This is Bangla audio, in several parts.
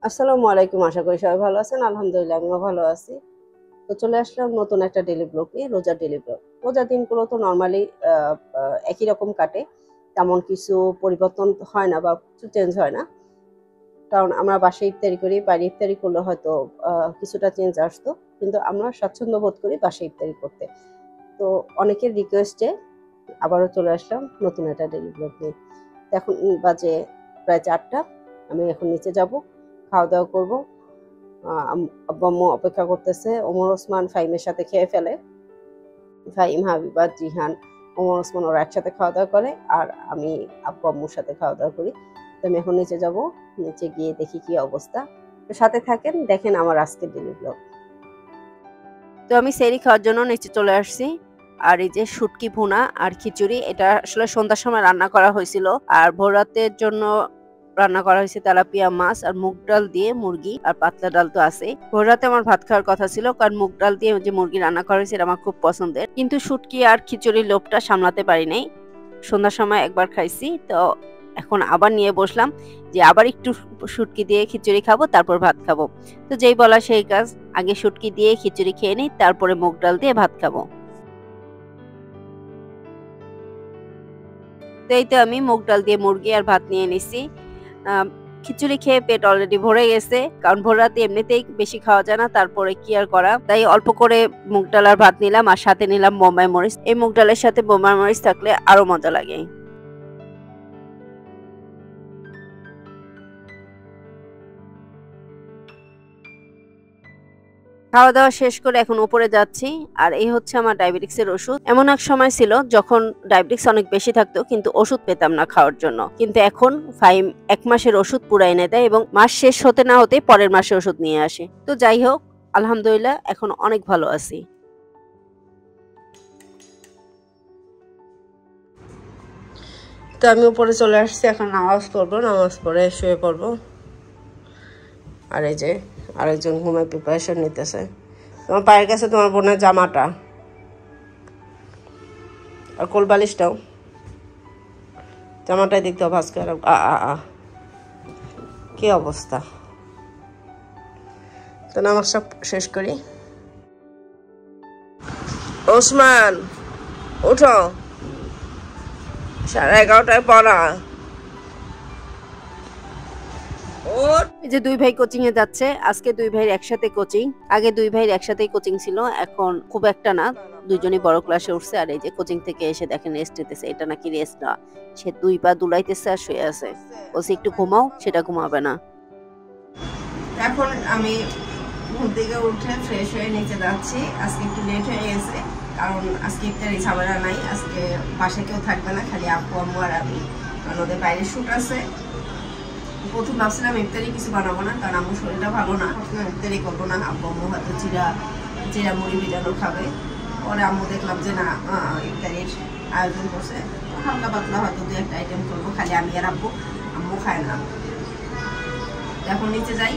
আসসালামু আলাইকুম। আশা করি সবাই ভালো আছেন। আলহামদুলিল্লাহ আমিও ভালো আছি। তো চলে আসলাম নতুন একটা ডেইলি ব্লগ নিয়ে, রোজার ডেইলি ব্লগ। রোজার দিনগুলো তো নরমালি আ আ একই রকম কাটে। তেমন কিছু পরিবর্তন হয় না বা কিছু চেঞ্জ হয় না। কারণ আমরা বাসায় ইফতারি করি, বাইরে ইফতারি করলে হয়তো আ কিছুটা চেঞ্জ আসতো। কিন্তু আমরা স্বাচ্ছন্দ্য বোধ করি বাসায় ইফতারি করতে। তো অনেকের রিকোয়েস্টে আবারও চলে আসলাম নতুন একটা ডেইলি ব্লগ নিয়ে। এখন বাজে প্রায় ৪ঃ০০। আমি এখন নিচে যাব, খাওয়া-দাওয়া করব। আব্বু-আম্মু অপেক্ষা করতেছে। ওমর ওসমান ফাহিমের সাথে খেয়ে ফেলে। ফাহিম, হাবিবা, জিহান, ওমর ওসমান ওরা একসাথে খাওয়া-দাওয়া করে। আর আমি আব্বু-আম্মুর সাথে খাওয়া-দাওয়া করি। তো আমি এখন নিচে যাব। নিচে গিয়ে দেখি কি অবস্থা। তো সাথে থাকেন, দেখেন আমার আজকের ডেইলি ব্লগ। তো আমি সেহরি খাওয়ার জন্য নিচে চলে আসছি। আর এই যে শুটকি ভুনা আর খিচুড়ি, এটা আসলে সন্ধ্যার সময় রান্না করা হয়েছিল। আর ভোর রাতের জন্য রান্না করা হয়েছে তেলাপিয়া মাছ আর মুগ ডাল দিয়ে মুরগি, আর পাতলা ডাল তো আছেই। ভোর রাতে আমার ভাত খাওয়ার কথা ছিল, কারণ মুগ ডাল দিয়ে যে মুরগি রান্না করা হয়েছে এটা আমার খুব পছন্দের। কিন্তু শুটকি আর খিচুড়ির লোভটা সামলাতে পারি নাই। সন্ধ্যার সময় একবার খাইছি, তো এখন আবার নিয়ে বসলাম যে আবার একটু শুটকি দিয়ে খিচুড়ি খাবো, তারপর ভাত খাবো। তো যেই বলা সেই কাজ, আগে শুটকি দিয়ে খিচুড়ি খেয়ে নিই, তারপরে মুগ ডাল দিয়ে ভাত খাবো। তো এই তো আমি মুগ ডাল দিয়ে মুরগি আর ভাত নিয়ে নিছি। খিচুড়ি খেয়ে পেট অলরেডি ভরে গেছে, কারণ ভোর রাতে এমনিতেই বেশি খাওয়া যায় না, তারপরে কি আর করা। তাই অল্প করে মুগ ডাল আর ভাত নিলাম, আর সাথে নিলাম বোম্বাই মরিচ। এই মুগ ডালের সাথে বোম্বাই মরিচ থাকলে আরো মজা লাগে। খাওয়া দাওয়া শেষ করে এখন উপরে যাচ্ছি। আর এই হচ্ছে আমার ডায়াবেটিক্সের ওষুধ। এমন এক সময় ছিল যখন ডায়াবেটিক্স অনেক বেশি থাকতো, কিন্তু ওষুধ পেতাম না খাওয়ার জন্য। কিন্তু এখন ফাইম ১ মাসের ওষুধ পুরা এনে দেয় এবং মাস শেষ হতে না হতেই পরের মাসে ওষুধ নিয়ে আসে। তো যাই হোক, আলহামদুলিল্লাহ এখন অনেক ভালো আছি। তো আমি উপরে চলে আসছি, এখন নামাজ পড়বো, নামাজ পড়ে শুয়ে পড়বো। আর এই যে আরেকজন ঘুমের প্রিপারেশন নিতেছে। তোমার পায়ের কাছে তোমার বোনের জামাটা আর কোলবালিশটাও, জামাটাই দেখতে ভাজ করে। কি অবস্থা। তো নামাজটা শেষ করি। ওসমান, উঠো, 11:30টায় পড়া। এই যে দুই ভাই কোচিং এ যাচ্ছে। আজকে দুই ভাইয়ের একসাথে কোচিং। আগে দুই ভাইয়ের একসাথেই কোচিং ছিল, এখন খুব একটা না, দুইজনই বড় ক্লাসে উঠছে। আর এই যে কোচিং থেকে এসে দেখেন রেস্ট নিতেছে। এটা নাকি রেস্ট না, সে 2 পা দুলাইতেছে আর শুয়ে আছে। বলছে একটু ঘুমাও, সেটা ঘুমাবে না। এখন আমি ঘুম থেকে উঠে ফ্রেশ হয়ে নিচে যাচ্ছি। আজকে একটু লেট হয়ে গেছে, কারণ আজকে ইফতারি ঝামেলা নাই। আজকে বাসায় কেউ থাকবে না, খালি আব্বু আম্মু আর আমি, কারণ ওদের বাইরে শুট আছে। প্রথম ভাবছিলাম ইফতারি কিছু বানাবো না, কারণ আমার শরীরটা ভালো না, ইফতারি করবো না। আব্বু আম্মু হয়তো চিরা মুড়ি ভিজানো খাবে। পরে আম্মু দেখলাম যে না, ইফতারির আয়োজন করছে, হালকা পাতলা হয়তো 2-1টা আইটেম করবো, খালি আমি আর আব্বু, আম্মু খায় না। এখন নিচে যাই,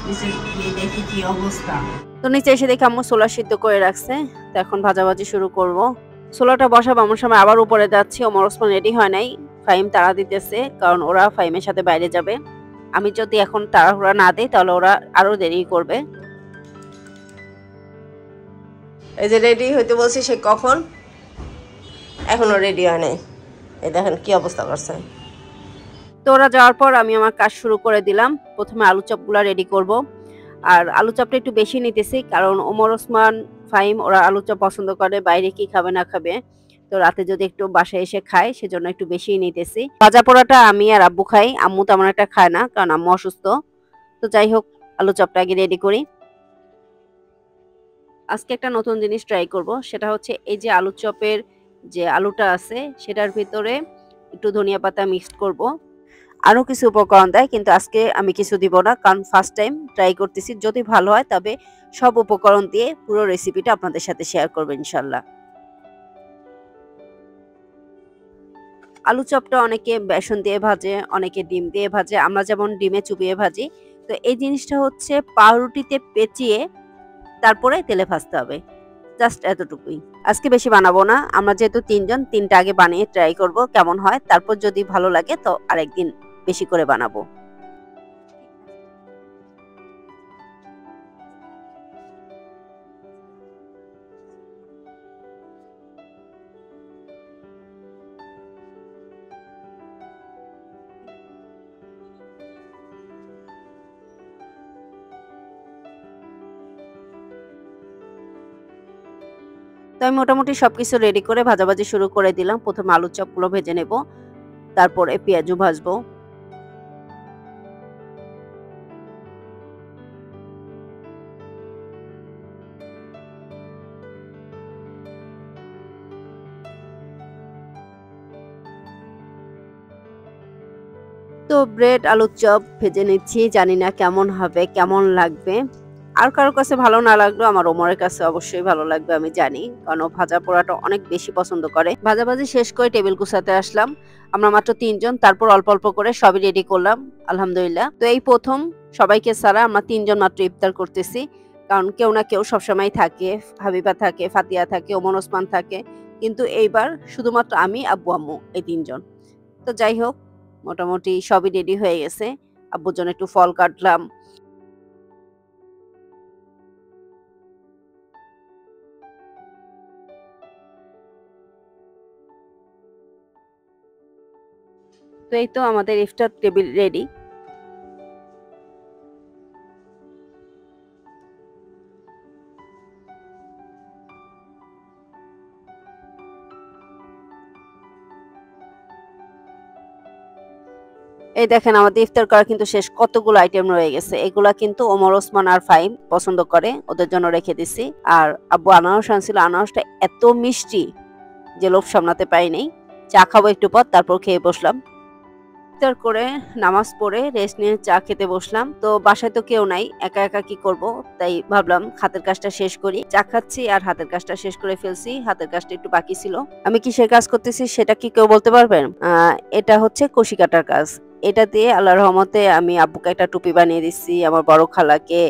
নিচে গিয়ে দেখি কি অবস্থা। তো নিচে এসে দেখি আম্মু ছোলা সিদ্ধ করে রাখছে। তো এখন ভাজাভাজি শুরু করব। ছোলাটা বসাবো, আমার সময় আবার উপরে যাচ্ছি। ওমর ওসমান রেডি হয় নাই, ফাহিম তাড়া দিতেছে, কারণ ওরা ফাহিমের সাথে বাইরে যাবে। আমি যদি এখন তাড়াহুড়া না দিই তাহলে ওরা আরো দেরি করবে। এই যে রেডি হইতে বলছি সে কখন, এখনো রেডি হয় নাই। এই দেখেন কি অবস্থা করছে। তো ওরা যাওয়ার পর আমি আমার কাজ শুরু করে দিলাম। প্রথমে আলু চপগুলা রেডি করব। আর আলু চপটা একটু বেশি নিতেছি, কারণ ওমর ওসমান, ফাহিম ওরা আলু চপ পছন্দ করে, বাইরে কি খাবে না খাবে। তো রাতে যদি একটু বাসায় এসে খায়, সেজন্য একটু বেশি নিতেছি। ভাজা পোড়াটা আমি আর আব্বু খাই, আম্মু তেমন একটা খায় না, কারণ আম্মু অসুস্থ। তো যাই হোক, আলু চপটা আগে রেডি করি। আজকে একটা নতুন জিনিস ট্রাই করব, সেটা হচ্ছে এই যে আলু চপের যে আলুটা আছে সেটার ভিতরে একটু ধনিয়া পাতা মিক্সড করব। আরো কিছু উপকরণ দেয়, কিন্তু আজকে আমি কিছু দিব না, কারণ ফার্স্ট টাইম ট্রাই করতেছি। যদি ভালো হয় তবে সব উপকরণ দিয়ে পুরো রেসিপিটা আপনাদের সাথে শেয়ার করব ইনশাল্লাহ। আলু চপটা অনেকে বেসন দিয়ে ভাজে, অনেকে ডিম দিয়ে ভাজে, আমরা যেমন ডিমে চুবিয়ে ভাজি। তো এই জিনিসটা হচ্ছে পাউরুটিতে পেঁচিয়ে তারপরে তেলে ভাজতে হবে। জাস্ট এতটুকুই। আজকে বেশি বানাবো না, আমরা যেহেতু 3 জন, 3টা আগে বানিয়ে ট্রাই করব কেমন হয়, তারপর যদি ভালো লাগে তো আরেকদিন বেশি করে বানাবো। তো আমি মোটামুটি সবকিছু রেডি করে ভাজাভাজি শুরু করে দিলাম। প্রথমে আলুর চপগুলো ভেজে নেব, তারপরে পেঁয়াজু ভাজবো। তো ব্রেড আলুর চপ ভেজে নিচ্ছি, জানি না কেমন হবে, কেমন লাগবে। আর কারোর কাছে ভালো না লাগলেও আমার ওমরের কাছে অবশ্যই ভালো লাগবে আমি জানি, কারণ ও ভাজা পোড়াটা অনেক বেশি পছন্দ করে। ভাজাভাজি শেষ করে টেবিল গুছাতে আসলাম। আমরা মাত্র ৩ জন, তারপর অল্প অল্প করে সবই রেডি করলাম আলহামদুলিল্লাহ। তো এই প্রথম সবাইকে ছাড়া আমরা ৩ জন মাত্র ইফতার করতেছি, কারণ কেউ না কেউ সবসময় থাকে, হাবিবা থাকে, ফাতিয়া থাকে, ওমর ওসমান থাকে, কিন্তু এইবার শুধুমাত্র আমি, আব্বু আম্মু এই ৩ জন। তো যাই হোক, মোটামুটি সবই রেডি হয়ে গেছে। আব্বুর জন্য একটু ফল কাটলাম। তো এই তো আমাদের ইফতার টেবিল রেডি। এই দেখেন আমাদের ইফতার করা কিন্তু শেষ, কতগুলো আইটেম রয়ে গেছে। এগুলা কিন্তু ওমর ওসমান আর ফাহিম পছন্দ করে, ওদের জন্য রেখে দিছি। আর আব্বু আনারস আনছিল, আনারসটা এত মিষ্টি যে লোভ সামলাতে পারি নাই। চা খাবো একটু পর, তারপর খেয়ে বসলাম। ইফতার করে নামাজ পড়ে রেস্ট নিয়ে চা খেতে বসলাম। তো বাসায় তো কেউ নাই, একা একা কি করব, তাই ভাবলাম হাতের কাজটা শেষ করি। চা খাচ্ছি আর হাতের কাজটা শেষ করে ফেলছি। হাতের কাজটা একটু বাকি ছিল। আমি কিসের কাজ করতেছি সেটা কি কেউ বলতে পারবেন? এটা হচ্ছে কুশি কাটার কাজ। এটা দিয়ে আল্লাহর রহমতে আমি আব্বুকে একটা টুপি বানিয়ে দিচ্ছি, আমার বড় খালাকে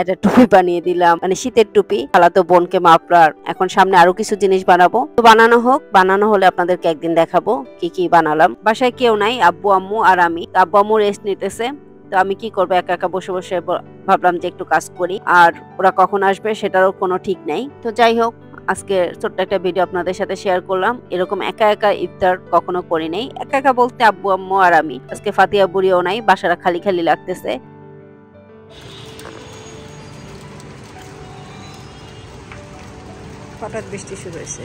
একটা টুপি বানিয়ে দিলাম, মানে শীতের টুপি। খালাতো বোনকে মাফলার। এখন সামনে আরো কিছু জিনিস বানাবো। তো বানানো হোক, বানানো হলে আপনাদেরকে একদিন দেখাবো কি কি বানালাম। বাসায় কেউ নাই, আব্বু আম্মু আর আমি। আব্বু আম্মু রেস্ট নিতেছে, তো আমি কি করবো, একা একা বসে বসে ভাবলাম যে একটু কাজ করি। আর ওরা কখন আসবে সেটারও কোনো ঠিক নেই। তো যাই হোক, আজকে ছোট্ট একটা ভিডিও আপনাদের সাথে শেয়ার করলাম। এরকম একা একা ইফতার কখনো করি নাই। একা একা বলতে আব্বু আম্মু আর আমি। আজকে ফাতিয়া বুড়িও নাই, বাসাটা খালি খালি লাগতেছে। হঠাৎ বৃষ্টি শুরু হয়েছে।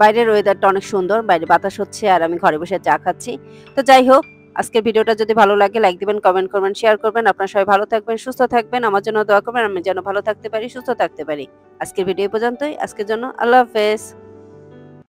বাইরের ওয়েদারটা অনেক সুন্দর, বাইরে বাতাস হচ্ছে আর আমি ঘরে বসে চা খাচ্ছি। তো যাই হোক, আজকের ভিডিওটা যদি ভালো লাগে লাইক দিবেন, কমেন্ট করবেন, শেয়ার করবেন। আপনারা সবাই ভালো থাকবেন, সুস্থ থাকবেন, আমার জন্য দোয়া করবেন, আমি যেন ভালো থাকতে পারি, সুস্থ থাকতে পারি। আজকের ভিডিও পর্যন্তই, আজকের জন্য আল্লাহ হাফেজ।